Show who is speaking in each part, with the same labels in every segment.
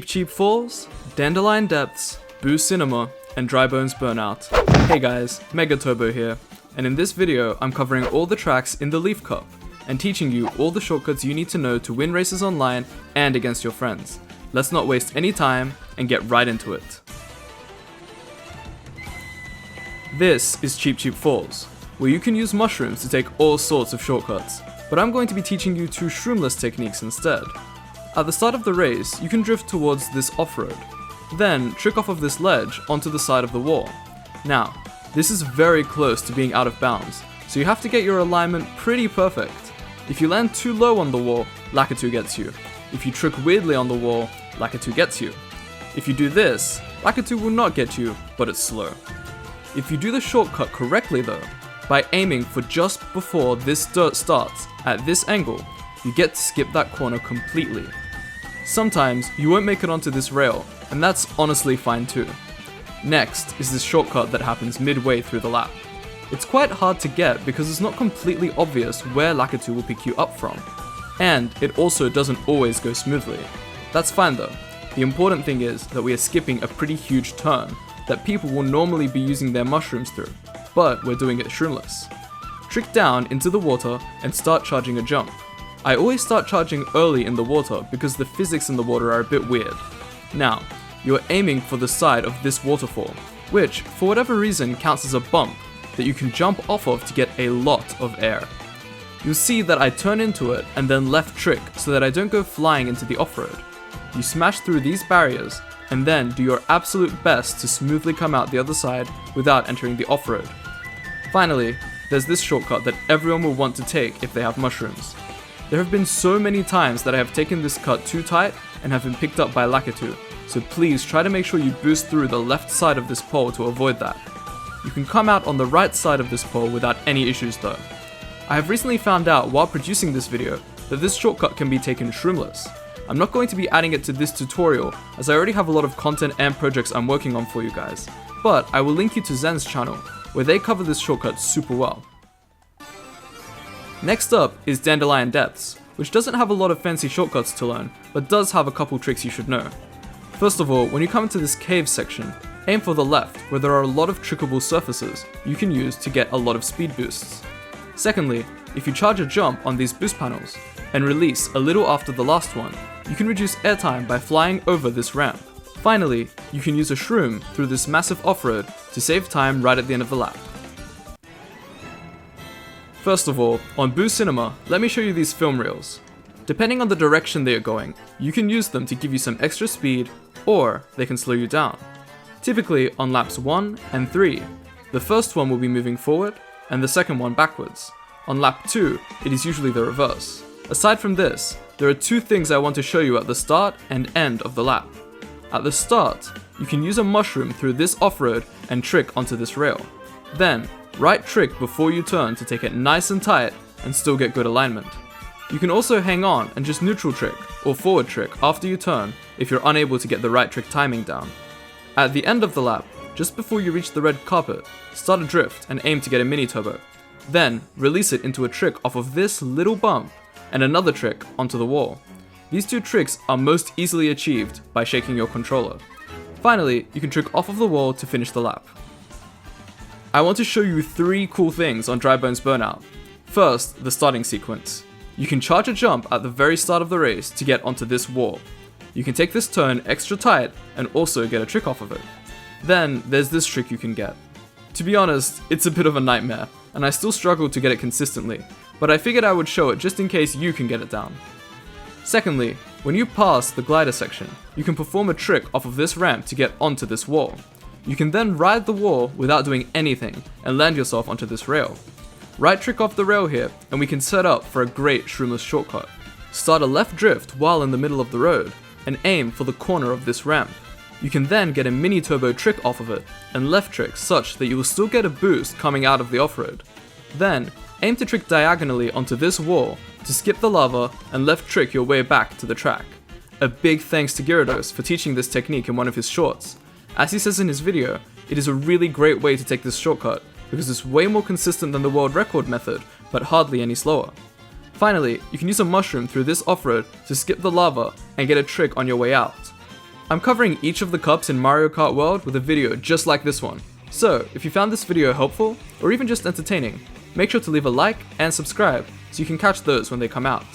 Speaker 1: Cheep Falls, Dandelion Depths, Boost Cinema, and Bones Burnout. Hey guys, Mega Turbo here, and in this video I'm covering all the tracks in the Leaf Cup, and teaching you all the shortcuts you need to know to win races online and against your friends. Let's not waste any time and get right into it. This is Cheep Falls, where you can use mushrooms to take all sorts of shortcuts, but I'm going to be teaching you two shroomless techniques instead. At the start of the race, you can drift towards this off-road, then trick off of this ledge onto the side of the wall. Now, this is very close to being out of bounds, so you have to get your alignment pretty perfect. If you land too low on the wall, Lakitu gets you. If you trick weirdly on the wall, Lakitu gets you. If you do this, Lakitu will not get you, but it's slow. If you do the shortcut correctly though, by aiming for just before this dirt starts, at this angle, you get to skip that corner completely. Sometimes you won't make it onto this rail, and that's honestly fine too. Next is this shortcut that happens midway through the lap. It's quite hard to get because it's not completely obvious where Lakitu will pick you up from, and it also doesn't always go smoothly. That's fine though. The important thing is that we are skipping a pretty huge turn that people will normally be using their mushrooms through, but we're doing it shroomless. Trick down into the water and start charging a jump. I always start charging early in the water because the physics in the water are a bit weird. Now, you are aiming for the side of this waterfall, which, for whatever reason, counts as a bump that you can jump off of to get a lot of air. You'll see that I turn into it and then left trick so that I don't go flying into the off-road. You smash through these barriers and then do your absolute best to smoothly come out the other side without entering the off-road. Finally, there's this shortcut that everyone will want to take if they have mushrooms. There have been so many times that I have taken this cut too tight and have been picked up by Lakitu, so please try to make sure you boost through the left side of this pole to avoid that. You can come out on the right side of this pole without any issues though. I have recently found out while producing this video that this shortcut can be taken shroomless. I'm not going to be adding it to this tutorial as I already have a lot of content and projects I'm working on for you guys, but I will link you to Zen's channel where they cover this shortcut super well. Next up is Dandelion Depths, which doesn't have a lot of fancy shortcuts to learn, but does have a couple tricks you should know. First of all, when you come into this cave section, aim for the left where there are a lot of trickable surfaces you can use to get a lot of speed boosts. Secondly, if you charge a jump on these boost panels and release a little after the last one, you can reduce airtime by flying over this ramp. Finally, you can use a shroom through this massive off-road to save time right at the end of the lap. First of all, on Boost Cinema, let me show you these film reels. Depending on the direction they are going, you can use them to give you some extra speed, or they can slow you down. Typically on laps 1 and 3, the first one will be moving forward, and the second one backwards. On lap 2, it is usually the reverse. Aside from this, there are two things I want to show you at the start and end of the lap. At the start, you can use a mushroom through this off-road and trick onto this rail. Then, right trick before you turn to take it nice and tight and still get good alignment. You can also hang on and just neutral trick or forward trick after you turn if you're unable to get the right trick timing down. At the end of the lap, just before you reach the red carpet, start a drift and aim to get a mini turbo. Then, release it into a trick off of this little bump and another trick onto the wall. These two tricks are most easily achieved by shaking your controller. Finally, you can trick off of the wall to finish the lap. I want to show you three cool things on Bones Burnout. First, the starting sequence. You can charge a jump at the very start of the race to get onto this wall. You can take this turn extra tight and also get a trick off of it. Then, there's this trick you can get. To be honest, it's a bit of a nightmare, and I still struggle to get it consistently, but I figured I would show it just in case you can get it down. Secondly, when you pass the glider section, you can perform a trick off of this ramp to get onto this wall. You can then ride the wall without doing anything and land yourself onto this rail. Right trick off the rail here and we can set up for a great shroomless shortcut. Start a left drift while in the middle of the road and aim for the corner of this ramp. You can then get a mini turbo trick off of it and left trick such that you will still get a boost coming out of the off-road. Then, aim to trick diagonally onto this wall to skip the lava and left trick your way back to the track. A big thanks to Gyarados for teaching this technique in one of his shorts. As he says in his video, it is a really great way to take this shortcut because it's way more consistent than the world record method, but hardly any slower. Finally, you can use a mushroom through this off-road to skip the lava and get a trick on your way out. I'm covering each of the cups in Mario Kart World with a video just like this one. So, if you found this video helpful, or even just entertaining, make sure to leave a like and subscribe so you can catch those when they come out.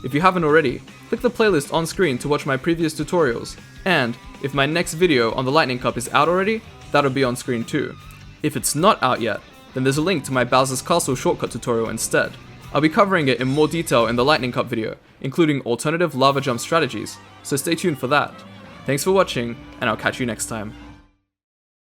Speaker 1: If you haven't already, click the playlist on screen to watch my previous tutorials, and if my next video on the Lightning Cup is out already, that'll be on screen too. If it's not out yet, then there's a link to my Bowser's Castle shortcut tutorial instead. I'll be covering it in more detail in the Lightning Cup video, including alternative lava jump strategies, so stay tuned for that. Thanks for watching, and I'll catch you next time.